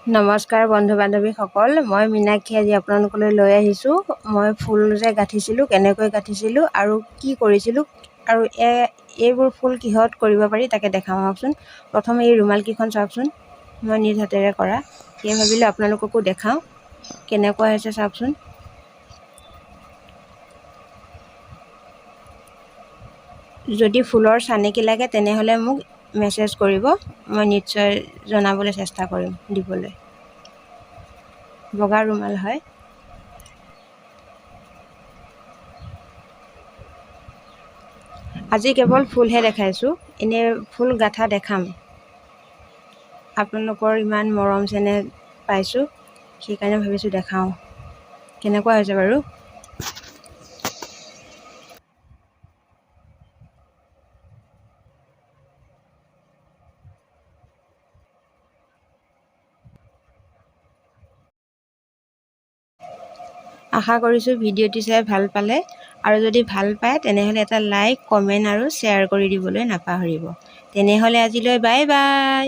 নমস্কাৰ বন্ধু বান্ধৱীসকল, মই মীনাক্ষী আজি আপোনালোকলৈ লৈ আহিছোঁ। মই ফুল যে গাঁঠিছিলোঁ, কেনেকৈ গাঁঠিছিলোঁ আৰু কি কৰিছিলোঁ আৰু এইবোৰ ফুল কিহত কৰিব পাৰি তাকে দেখাওঁ আহকচোন। প্ৰথমে এই ৰুমালকেইখন চাওকচোন, মই নিজ হাতেৰে কৰা। সেয়ে ভাবিলোঁ আপোনালোককো দেখাওঁ কেনেকুৱা হৈছে চাওকচোন। যদি ফুলৰ চানেকি লাগে তেনেহ'লে মোক মেছেজ কৰিব, মই নিশ্চয় জনাবলৈ চেষ্টা কৰিম দিবলৈ। বগা ৰুমাল হয়। আজি কেৱল ফুলহে দেখাইছোঁ, এনেই ফুল গাঁঠা দেখাম। আপোনালোকৰ ইমান মৰম চেনেহ পাইছোঁ, সেইকাৰণে ভাবিছোঁ দেখাওঁ কেনেকুৱা হৈছে বাৰু। আশা কৰিছোঁ ভিডিঅ'টি চাই ভাল পালে, আৰু যদি ভাল পায় তেনেহ'লে এটা লাইক, কমেণ্ট আৰু শ্বেয়াৰ কৰি দিবলৈ নাপাহৰিব। তেনেহ'লে আজিলৈ বাই বাই।